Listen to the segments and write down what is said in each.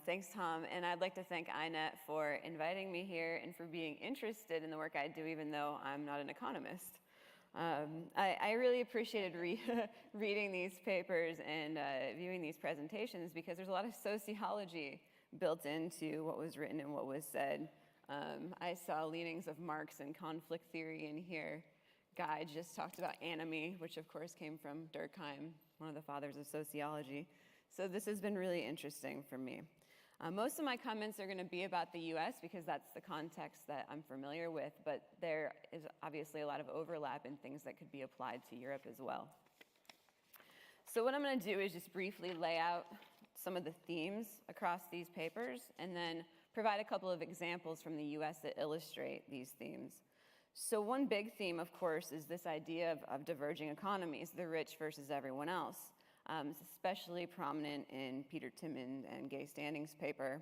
Thanks, Tom, and I'd like to thank INET for inviting me here and for being interested in the work I do, even though I'm not an economist. I really appreciated reading these papers and viewing these presentations because there's a lot of sociology built into what was written and what was said. I saw leanings of Marx and conflict theory in here. Guy just talked about anomie, which of course came from Durkheim, one of the fathers of sociology. So this has been really interesting for me. Most of my comments are going to be about the US because that's the context that I'm familiar with, but there is obviously a lot of overlap in things that could be applied to Europe as well. So what I'm going to do is just briefly lay out some of the themes across these papers and then provide a couple of examples from the US that illustrate these themes. So one big theme, of course, is this idea of diverging economies, the rich versus everyone else. It's especially prominent in Peter Timmins and Gay Standing's paper.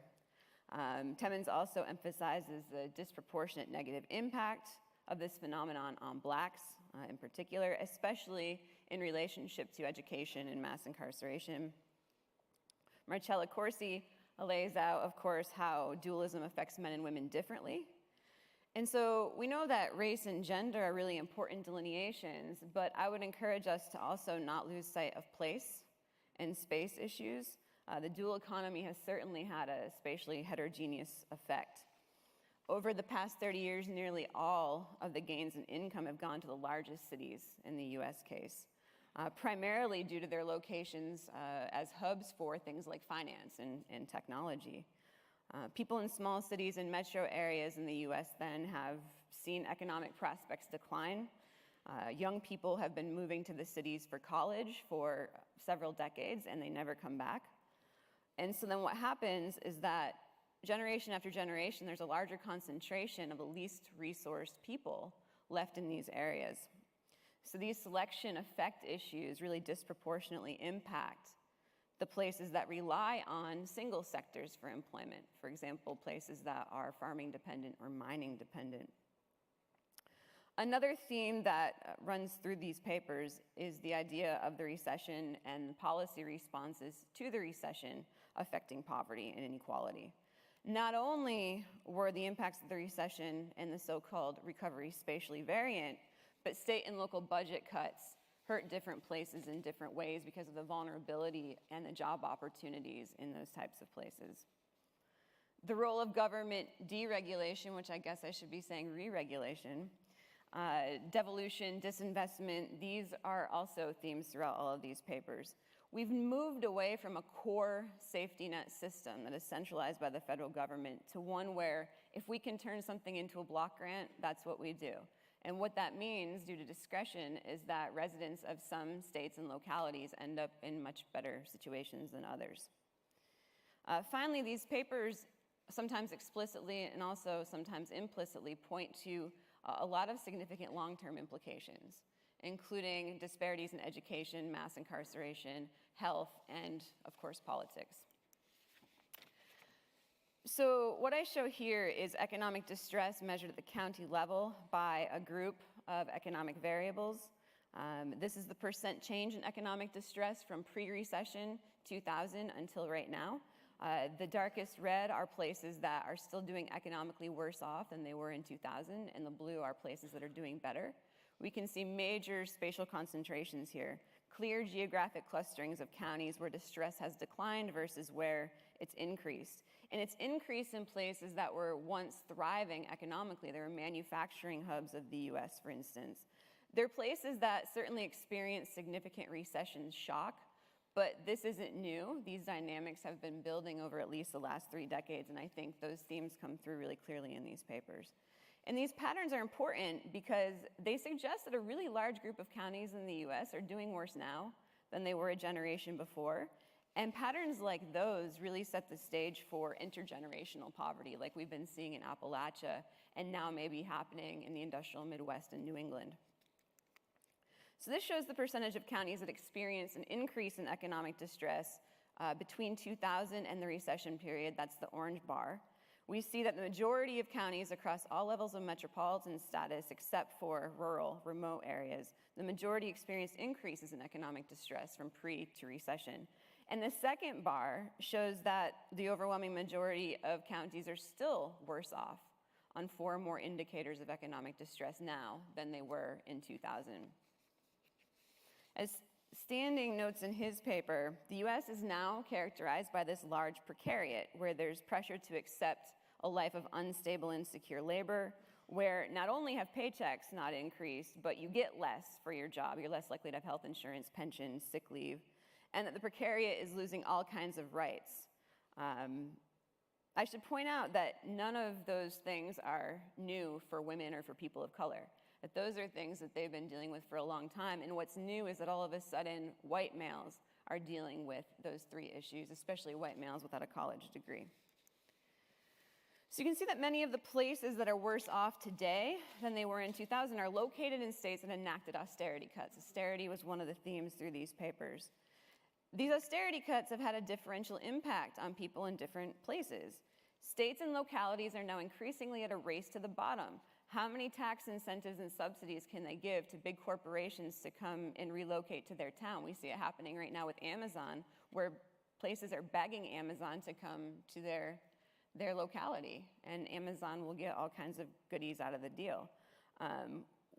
Timmins also emphasizes the disproportionate negative impact of this phenomenon on blacks in particular, especially in relationship to education and mass incarceration. Marcella Corsi lays out, of course, how dualism affects men and women differently. And so we know that race and gender are really important delineations, but I would encourage us to also not lose sight of place and space issues. The dual economy has certainly had a spatially heterogeneous effect. Over the past 30 years, nearly all of the gains in income have gone to the largest cities in the US case, primarily due to their locations as hubs for things like finance and technology. People in small cities and metro areas in the US then have seen economic prospects decline. Young people have been moving to the cities for college for several decades and they never come back. And so then what happens is that generation after generation, there's a larger concentration of the least resourced people left in these areas. So these selection effect issues really disproportionately impact the places that rely on single sectors for employment, for example, places that are farming dependent or mining dependent. Another theme that runs through these papers is the idea of the recession and policy responses to the recession affecting poverty and inequality. Not only were the impacts of the recession and the so-called recovery spatially variant, but state and local budget cuts hurt different places in different ways because of the vulnerability and the job opportunities in those types of places. The role of government deregulation, which I guess I should be saying re-regulation, devolution, disinvestment, these are also themes throughout all of these papers. We've moved away from a core safety net system that is centralized by the federal government to one where if we can turn something into a block grant, that's what we do. And what that means, due to discretion, is that residents of some states and localities end up in much better situations than others. Finally, these papers sometimes explicitly and also sometimes implicitly point to a lot of significant long-term implications, including disparities in education, mass incarceration, health, and, of course, politics. So what I show here is economic distress measured at the county level by a group of economic variables. This is the percent change in economic distress from pre-recession 2000 until right now. The darkest red are places that are still doing economically worse off than they were in 2000, and the blue are places that are doing better. We can see major spatial concentrations here, clear geographic clusterings of counties where distress has declined versus where it's increased. And it's increased in places that were once thriving economically. There were manufacturing hubs of the US, for instance. They're places that certainly experienced significant recession shock, but this isn't new. These dynamics have been building over at least the last 3 decades, and I think those themes come through really clearly in these papers. And these patterns are important because they suggest that a really large group of counties in the US are doing worse now than they were a generation before. And patterns like those really set the stage for intergenerational poverty, like we've been seeing in Appalachia and now may be happening in the industrial Midwest and New England. So this shows the percentage of counties that experienced an increase in economic distress between 2000 and the recession period. That's the orange bar. We see that the majority of counties across all levels of metropolitan status, except for rural, remote areas, the majority experienced increases in economic distress from pre to recession. And the second bar shows that the overwhelming majority of counties are still worse off on 4 more indicators of economic distress now than they were in 2000. As Standing notes in his paper, the US is now characterized by this large precariat where there's pressure to accept a life of unstable and insecure labor, where not only have paychecks not increased, but you get less for your job. You're less likely to have health insurance, pension, sick leave, and that the precariat is losing all kinds of rights. I should point out that none of those things are new for women or for people of color. That those are things that they've been dealing with for a long time, and what's new is that all of a sudden white males are dealing with those 3 issues, especially white males without a college degree. So you can see that many of the places that are worse off today than they were in 2000 are located in states that enacted austerity cuts. Austerity was one of the themes through these papers. These austerity cuts have had a differential impact on people in different places. States and localities are now increasingly at a race to the bottom. How many tax incentives and subsidies can they give to big corporations to come and relocate to their town? We see it happening right now with Amazon, where places are begging Amazon to come to their locality, and Amazon will get all kinds of goodies out of the deal.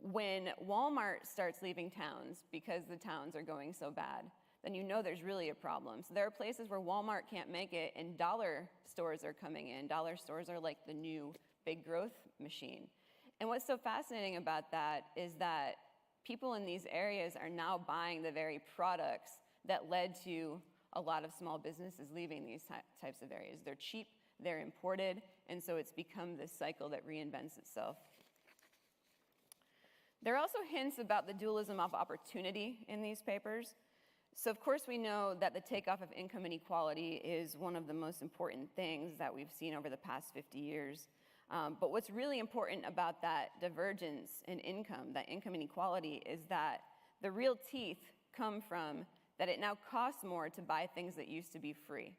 When Walmart starts leaving towns because the towns are going so bad, then you know there's really a problem. So there are places where Walmart can't make it, and dollar stores are coming in. Dollar stores are like the new big growth machine. And what's so fascinating about that is that people in these areas are now buying the very products that led to a lot of small businesses leaving these types of areas. They're cheap, they're imported, and so it's become this cycle that reinvents itself. There are also hints about the dualism of opportunity in these papers. So of course we know that the takeoff of income inequality is one of the most important things that we've seen over the past 50 years. But what's really important about that divergence in income, that income inequality, is that the real teeth come from that it now costs more to buy things that used to be free.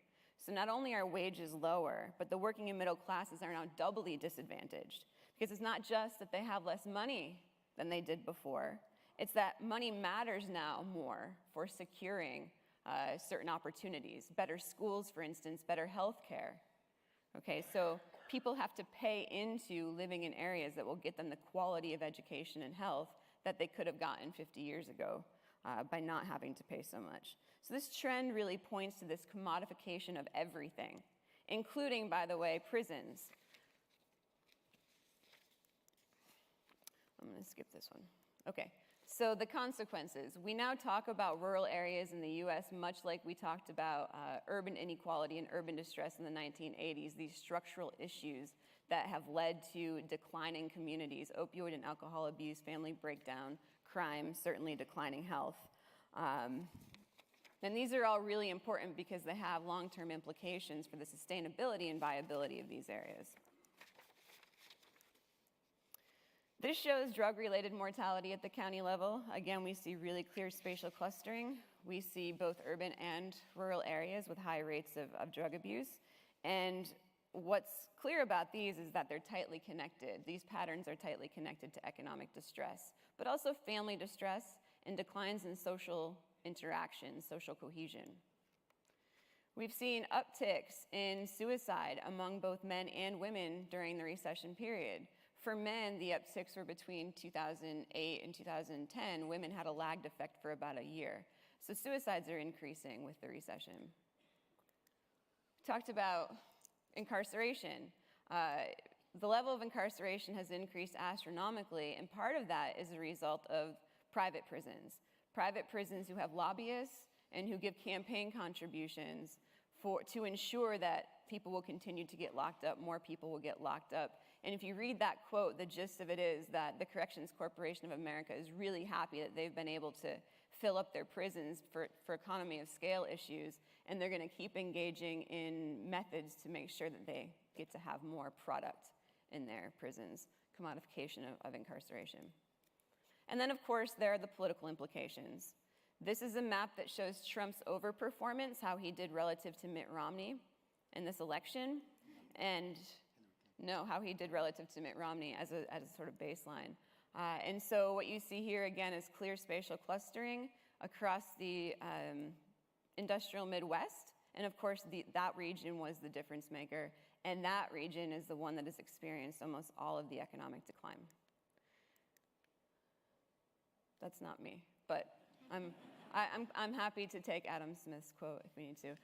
So not only are wages lower, but the working and middle classes are now doubly disadvantaged. Because it's not just that they have less money than they did before, it's that money matters now more for securing certain opportunities. Better schools, for instance, better health care. Okay, so people have to pay into living in areas that will get them the quality of education and health that they could have gotten 50 years ago by not having to pay so much. So this trend really points to this commodification of everything, including, by the way, prisons. I'm going to skip this one. Okay, so the consequences. We now talk about rural areas in the US much like we talked about urban inequality and urban distress in the 1980s, these structural issues that have led to declining communities, opioid and alcohol abuse, family breakdown, crime, certainly declining health. And these are all really important because they have long-term implications for the sustainability and viability of these areas. This shows drug-related mortality at the county level. Again, we see really clear spatial clustering. We see both urban and rural areas with high rates of drug abuse. And what's clear about these is that they're tightly connected. These patterns are tightly connected to economic distress, but also family distress and declines in social interaction, social cohesion. We've seen upticks in suicide among both men and women during the recession period. For men, the upticks were between 2008 and 2010. Women had a lagged effect for about a year. So suicides are increasing with the recession. Talked about incarceration. The level of incarceration has increased astronomically, and part of that is a result of private prisons. Private prisons who have lobbyists and who give campaign contributions to ensure that people will continue to get locked up, more people will get locked up. And if you read that quote, the gist of it is that the Corrections Corporation of America is really happy that they've been able to fill up their prisons for economy of scale issues, and they're going to keep engaging in methods to make sure that they get to have more product in their prisons, commodification of incarceration. And then, of course, there are the political implications. This is a map that shows Trump's overperformance, how he did relative to Mitt Romney in this election, and how he did relative to Mitt Romney as a sort of baseline. And so what you see here, again, is clear spatial clustering across the industrial Midwest, and of course, that region was the difference maker, and that region is the one that has experienced almost all of the economic decline. That's not me, but I'm happy to take Adam Smith's quote if we need to.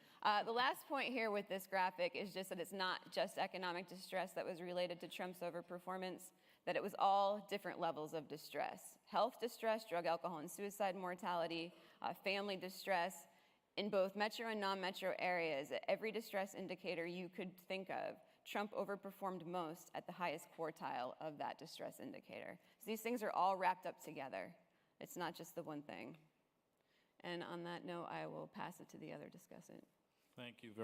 The last point here with this graphic is just that it's not just economic distress that was related to Trump's overperformance, that it was all different levels of distress. Health distress, drug, alcohol, and suicide mortality, family distress, in both metro and non-metro areas. At every distress indicator you could think of, Trump overperformed most at the highest quartile of that distress indicator. So these things are all wrapped up together. It's not just the one thing. And on that note, I will pass it to the other discussant. Thank you very